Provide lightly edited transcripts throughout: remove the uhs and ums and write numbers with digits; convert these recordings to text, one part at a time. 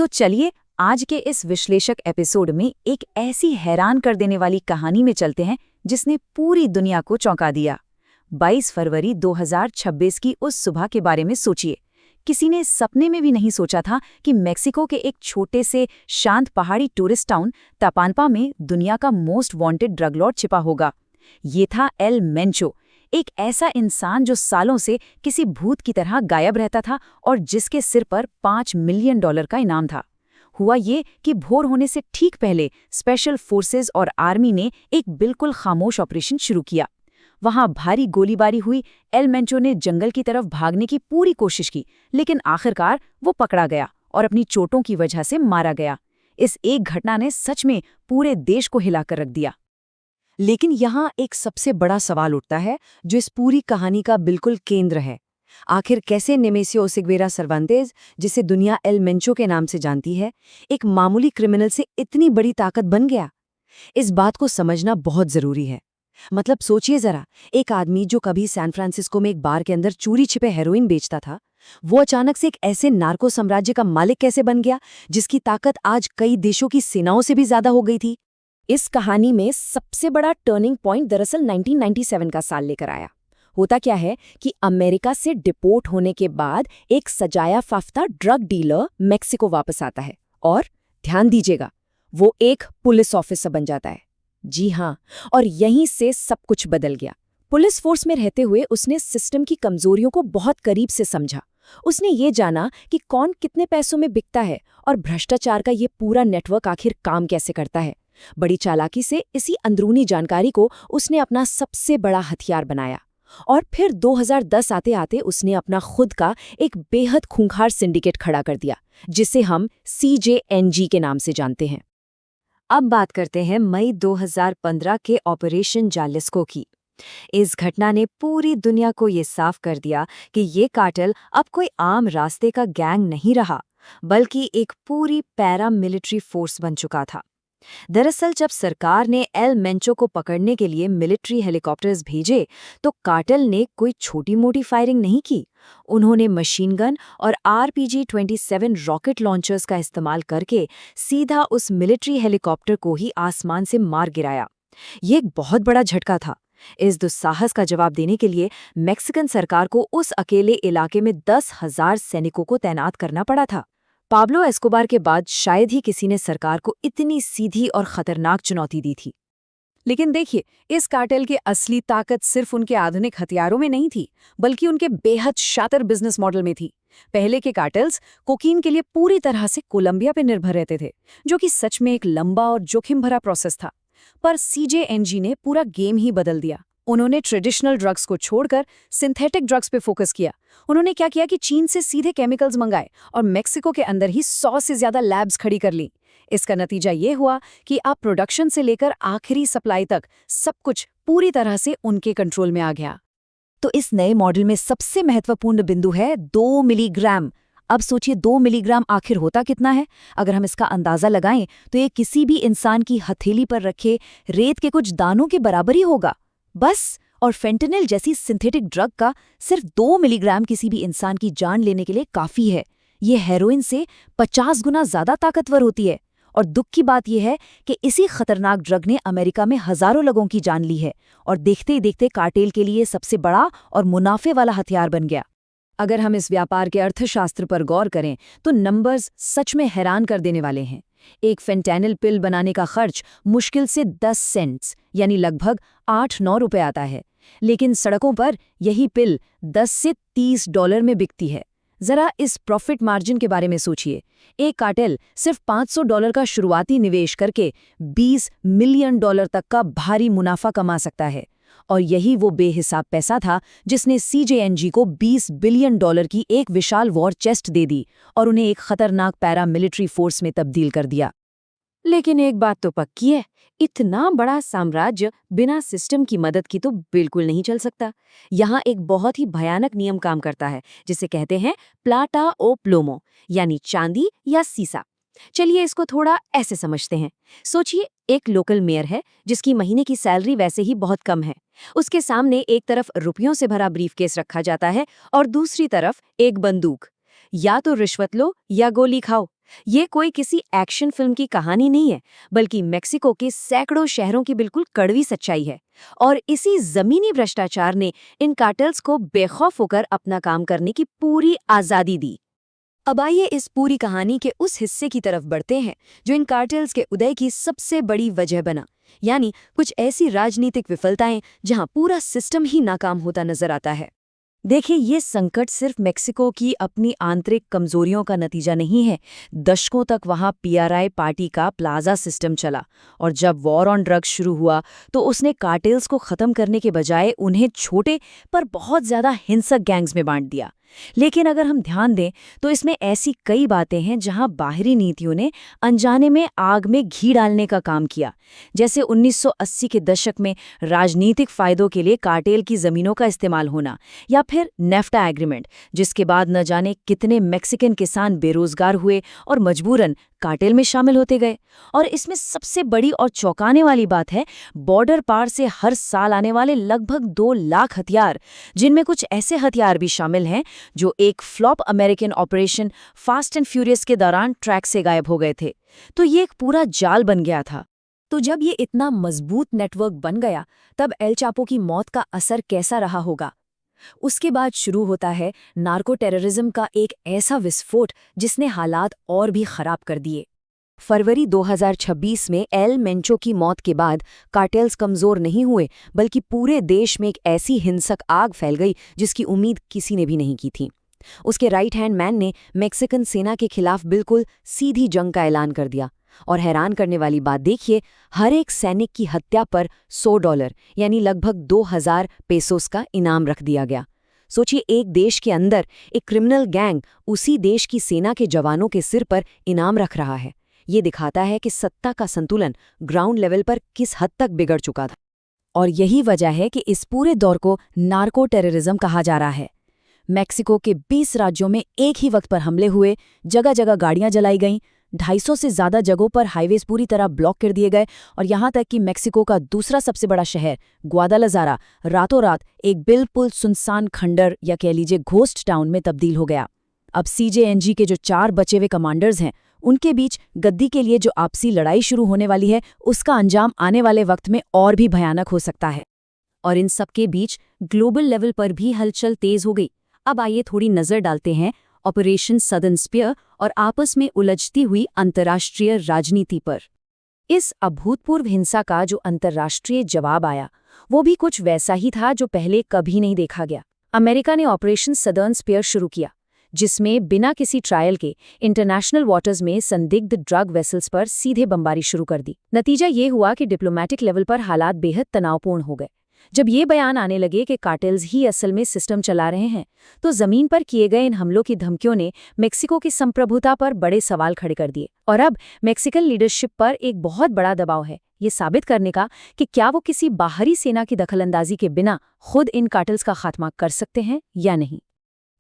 तो चलिए आज के इस विश्लेषक एपिसोड में एक ऐसी हैरान कर देने वाली कहानी में चलते हैं जिसने पूरी दुनिया को चौंका दिया। 22 फरवरी 2026 की उस सुबह के बारे में सोचिए। किसी ने सपने में भी नहीं सोचा था कि मेक्सिको के एक छोटे से शांत पहाड़ी टूरिस्ट टाउन तपानपा में दुनिया का मोस्ट वांटेड ड्रग लॉर्ड छिपा होगा। ये था एल मेंचो, एक ऐसा इंसान जो सालों से किसी भूत की तरह गायब रहता था और जिसके सिर पर $5 मिलियन का इनाम था। हुआ ये कि भोर होने से ठीक पहले स्पेशल फोर्सेस और आर्मी ने एक बिल्कुल खामोश ऑपरेशन शुरू किया। वहां भारी गोलीबारी हुई। एल मेंचो ने जंगल की तरफ भागने की पूरी कोशिश की, लेकिन आखिरकार वो पकड़ा गया और अपनी चोटों की वजह से मारा गया। इस एक घटना ने सच में पूरे देश को हिलाकर रख दिया। लेकिन यहाँ एक सबसे बड़ा सवाल उठता है जो इस पूरी कहानी का बिल्कुल केंद्र है। आखिर कैसे नेमेसियो ओसिग्वेरा सर्वांतेज, जिसे दुनिया एल मेंचो के नाम से जानती है, एक मामूली क्रिमिनल से इतनी बड़ी ताकत बन गया? इस बात को समझना बहुत जरूरी है। मतलब सोचिए जरा, एक आदमी जो कभी सैन फ्रांसिस्को में एक बार के अंदर चोरी छिपे हेरोइन बेचता था, वो अचानक से एक ऐसे नार्को साम्राज्य का मालिक कैसे बन गया जिसकी ताकत आज कई देशों की सेनाओं से भी ज्यादा हो गई थी? इस कहानी में सबसे बड़ा टर्निंग पॉइंट दरअसल 1997 का साल लेकर आया। होता क्या है कि अमेरिका से डिपोर्ट होने के बाद एक सजाया फाफ्ता ड्रग डीलर मेक्सिको वापस आता है और ध्यान दीजिएगा, वो एक पुलिस ऑफिसर बन जाता है। जी हाँ, और यहीं से सब कुछ बदल गया। पुलिस फोर्स में रहते हुए उसने सिस्टम की कमजोरियों को बहुत करीब से समझा। उसने ये जाना कि कौन कितने पैसों में बिकता है और भ्रष्टाचार का ये पूरा नेटवर्क आखिर काम कैसे करता है। बड़ी चालाकी से इसी अंदरूनी जानकारी को उसने अपना सबसे बड़ा हथियार बनाया। और फिर 2010 आते आते उसने अपना खुद का एक बेहद खूंखार सिंडिकेट खड़ा कर दिया, जिसे हम CJNG के नाम से जानते हैं। अब बात करते हैं मई 2015 के ऑपरेशन जालिस्को की। इस घटना ने पूरी दुनिया को ये साफ कर दिया कि ये कार्टेल अब कोई आम रास्ते का गैंग नहीं रहा, बल्कि एक पूरी पैरामिलिट्री फोर्स बन चुका था। दरअसल जब सरकार ने एल मेंचो को पकड़ने के लिए मिलिट्री हेलीकॉप्टर्स भेजे, तो कार्टेल ने कोई छोटी-मोटी फायरिंग नहीं की। उन्होंने मशीन गन और RPG-27 रॉकेट लॉन्चर्स का इस्तेमाल करके सीधा उस मिलिट्री हेलीकॉप्टर को ही आसमान से मार गिराया। ये एक बहुत बड़ा झटका था। इस दुस्साहस का जवाब देने के लिए मेक्सिकन सरकार को उस अकेले इलाके में 10,000 सैनिकों को तैनात करना पड़ा था। पाब्लो एस्कोबार के बाद शायद ही किसी ने सरकार को इतनी सीधी और खतरनाक चुनौती दी थी। लेकिन देखिए, इस कार्टेल की असली ताकत सिर्फ उनके आधुनिक हथियारों में नहीं थी, बल्कि उनके बेहद शातिर बिजनेस मॉडल में थी। पहले के कार्टेल्स कोकीन के लिए पूरी तरह से कोलंबिया पे निर्भर रहते थे, जो कि सच में एक लंबा और जोखिम भरा प्रोसेस था। पर CJNG ने पूरा गेम ही बदल दिया। उन्होंने ट्रेडिशनल ड्रग्स को छोड़कर सिंथेटिक ड्रग्स पे फोकस किया। उन्होंने क्या किया कि चीन से सीधे केमिकल्स मंगाए और मेक्सिको के अंदर ही 100 से ज्यादा लैब्स खड़ी कर ली। इसका नतीजा ये हुआ कि अब प्रोडक्शन से लेकर आखिरी सप्लाई तक सब कुछ पूरी तरह से उनके कंट्रोल में आ गया। तो इस नए मॉडल में सबसे महत्वपूर्ण बिंदु है 2 मिलीग्राम। अब सोचिए 2 मिलीग्राम आखिर होता कितना है? अगर हम इसका अंदाजा लगाएं तो ये किसी भी इंसान की हथेली पर रखे रेत के कुछ दानों के बराबर ही होगा। बस, और फेंटेनिल जैसी सिंथेटिक ड्रग का सिर्फ 2 मिलीग्राम किसी भी इंसान की जान लेने के लिए काफी है। ये हेरोइन से 50 गुना ज्यादा ताकतवर होती है। और दुख की बात यह है कि इसी खतरनाक ड्रग ने अमेरिका में हजारों लोगों की जान ली है और देखते ही देखते कार्टेल के लिए सबसे बड़ा और मुनाफे वाला हथियार बन गया। अगर हम इस व्यापार के अर्थशास्त्र पर गौर करें तो नंबर्स सच में हैरान कर देने वाले हैं। एक फेंटेनिल पिल बनाने का खर्च मुश्किल से 10 सेंट्स यानी लगभग 8-9 रुपए आता है, लेकिन सड़कों पर यही पिल 10 से $30 में बिकती है। जरा इस प्रॉफिट मार्जिन के बारे में सोचिए। एक कार्टेल सिर्फ $500 का शुरुआती निवेश करके $20 मिलियन तक का भारी मुनाफा कमा सकता है। और यही वो बेहिसाब पैसा था जिसने CJNG को $20 बिलियन की एक विशाल वॉर चेस्ट दे दी और उन्हें एक खतरनाक पैरामिलिट्री फोर्स में तब्दील कर दिया। लेकिन एक बात तो पक्की है, इतना बड़ा साम्राज्य बिना सिस्टम की मदद की तो बिल्कुल नहीं चल सकता। यहाँ एक बहुत ही भयानक नियम काम करता है, जिसे कहते हैं प्लाटा ओ प्लोमो, यानी चांदी या सीसा। चलिए इसको थोड़ा ऐसे समझते हैं। सोचिए, एक लोकल मेयर है जिसकी महीने की सैलरी वैसे ही बहुत कम है। उसके सामने एक तरफ रुपयों से भरा ब्रीफकेस रखा जाता है और दूसरी तरफ एक बंदूक। या तो रिश्वत लो या गोली खाओ। ये कोई एक्शन एक्शन फिल्म की कहानी नहीं है, बल्कि मेक्सिको के सैकड़ों शहरों की बिल्कुल कड़वी सच्चाई है। और इसी जमीनी भ्रष्टाचार ने इन कार्टेल्स को बेखौफ होकर अपना काम करने की पूरी आजादी दी। अब आइए इस पूरी कहानी के उस हिस्से की तरफ बढ़ते हैं जो इन कार्टेल्स के उदय की सबसे बड़ी वजह बना, यानी कुछ ऐसी राजनीतिक विफलताएं जहां पूरा सिस्टम ही नाकाम होता नजर आता है। देखिए, ये संकट सिर्फ मेक्सिको की अपनी आंतरिक कमजोरियों का नतीजा नहीं है। दशकों तक वहां पीआरआई पार्टी का प्लाजा सिस्टम चला, और जब वॉर ऑन ड्रग्स शुरू हुआ तो उसने कार्टेल्स को खत्म करने के बजाय उन्हें छोटे पर बहुत ज्यादा हिंसक गैंग्स में बांट दिया। लेकिन अगर हम ध्यान दें तो इसमें ऐसी कई बातें हैं जहां बाहरी नीतियों ने अनजाने में आग में घी डालने का काम किया। जैसे 1980 के दशक में राजनीतिक फायदों के लिए कार्टेल की जमीनों का इस्तेमाल होना, या फिर नेफ्टा एग्रीमेंट, जिसके बाद न जाने कितने मेक्सिकन किसान बेरोजगार हुए और मजबूरन कार्टेल में शामिल होते गए। और इसमें सबसे बड़ी और चौंकाने वाली बात है बॉर्डर पार से हर साल आने वाले लगभग 2 लाख हथियार, जिनमें कुछ ऐसे हथियार भी शामिल हैं जो एक flop American operation fast and furious के दौरान ट्रैक से गायब हो गए थे। तो ये एक पूरा जाल बन गया था। तो जब ये इतना मजबूत नेटवर्क बन गया, तब एल चापो की मौत का असर कैसा रहा होगा? उसके बाद शुरू होता है नार्को टेररिज्म का एक ऐसा विस्फोट जिसने हालात और भी खराब कर दिए। फरवरी 2026 में एल मेंचो की मौत के बाद कार्टेल्स कमजोर नहीं हुए, बल्कि पूरे देश में एक ऐसी हिंसक आग फैल गई जिसकी उम्मीद किसी ने भी नहीं की थी। उसके राइट हैंड मैन ने मेक्सिकन सेना के खिलाफ बिल्कुल सीधी जंग का ऐलान कर दिया। और हैरान करने वाली बात देखिए, हर एक सैनिक की हत्या पर $100 यानी लगभग 2000 पेसोस का इनाम रख दिया गया। सोचिए, एक देश के अंदर एक क्रिमिनल गैंग उसी देश की सेना के जवानों के सिर पर इनाम रख रहा है। ये दिखाता है कि सत्ता का संतुलन ग्राउंड लेवल पर किस हद तक बिगड़ चुका था। और यही वजह है कि इस पूरे दौर को नार्को टेररिज्म कहा जा रहा है। मेक्सिको के 20 राज्यों में एक ही वक्त पर हमले हुए, जगह जगह गाड़ियां जलाई गईं, 250 से ज्यादा जगहों पर हाईवेज पूरी तरह ब्लॉक कर दिए गए, और यहां तक कि मेक्सिको का दूसरा सबसे बड़ा शहर ग्वादालाजारा रातों रात एक बिल्कुल सुनसान खंडर या कह लीजिए घोस्ट टाउन में तब्दील हो गया। अब सीजेएनजी के जो 4 बचे हुए कमांडर्स हैं, उनके बीच गद्दी के लिए जो आपसी लड़ाई शुरू होने वाली है, उसका अंजाम आने वाले वक्त में और भी भयानक हो सकता है। और इन सबके बीच ग्लोबल लेवल पर भी हलचल तेज हो गई। अब आइए थोड़ी नजर डालते हैं ऑपरेशन सदर्न स्पीयर और आपस में उलझती हुई अंतर्राष्ट्रीय राजनीति पर। इस अभूतपूर्व हिंसा का जो अंतर्राष्ट्रीय जवाब आया, वो भी कुछ वैसा ही था जो पहले कभी नहीं देखा गया। अमेरिका ने ऑपरेशन सदर्न स्पीयर शुरू किया, जिसमें बिना किसी ट्रायल के इंटरनेशनल वाटर्स में संदिग्ध ड्रग वेसल्स पर सीधे बमबारी शुरू कर दी। नतीजा ये हुआ कि डिप्लोमेटिक लेवल पर हालात बेहद तनावपूर्ण हो गए। जब ये बयान आने लगे कि कार्टेल्स ही असल में सिस्टम चला रहे हैं, तो जमीन पर किए गए इन हमलों की धमकियों ने मेक्सिको की संप्रभुता पर बड़े सवाल खड़े कर दिए। और अब मेक्सिकन लीडरशिप पर एक बहुत बड़ा दबाव है, ये साबित करने का कि क्या वो किसी बाहरी सेना की दखलंदाजी के बिना खुद इन कार्टेल्स का खात्मा कर सकते हैं या नहीं।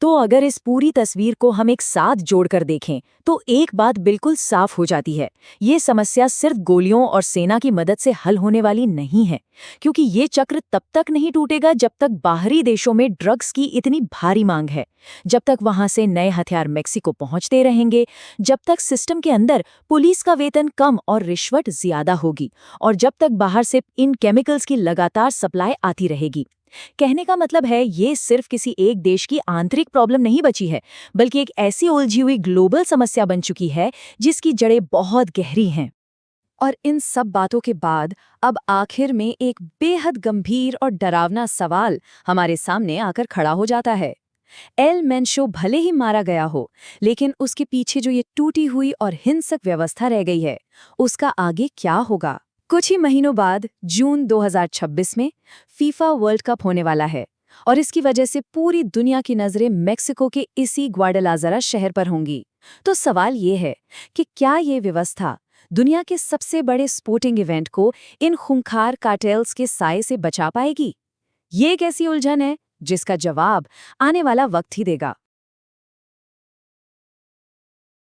तो अगर इस पूरी तस्वीर को हम एक साथ जोड़कर देखें तो एक बात बिल्कुल साफ हो जाती है, ये समस्या सिर्फ गोलियों और सेना की मदद से हल होने वाली नहीं है, क्योंकि ये चक्र तब तक नहीं टूटेगा जब तक बाहरी देशों में ड्रग्स की इतनी भारी मांग है, जब तक वहां से नए हथियार मेक्सिको पहुंचते रहेंगे, जब तक सिस्टम के अंदर पुलिस का वेतन कम और रिश्वत ज्यादा होगी, और जब तक बाहर से इन केमिकल्स की लगातार सप्लाई आती रहेगी। कहने का मतलब है, ये सिर्फ किसी एक देश की आंतरिक प्रॉब्लम नहीं बची है, बल्कि एक ऐसी उलझी हुई ग्लोबल समस्या बन चुकी है जिसकी जड़ें बहुत गहरी हैं। और इन सब बातों के बाद अब आखिर में एक बेहद गंभीर और डरावना सवाल हमारे सामने आकर खड़ा हो जाता है। एल मेंचो भले ही मारा गया हो, लेकिन उसके पीछे जो ये टूटी हुई और हिंसक व्यवस्था रह गई है, उसका आगे क्या होगा? कुछ ही महीनों बाद जून 2026 में फीफा वर्ल्ड कप होने वाला है, और इसकी वजह से पूरी दुनिया की नजरें मेक्सिको के इसी ग्वाडालाजारा शहर पर होंगी। तो सवाल ये है कि क्या ये व्यवस्था दुनिया के सबसे बड़े स्पोर्टिंग इवेंट को इन खूंखार कार्टेल्स के साए से बचा पाएगी? ये एक ऐसी उलझन है जिसका जवाब आने वाला वक्त ही देगा।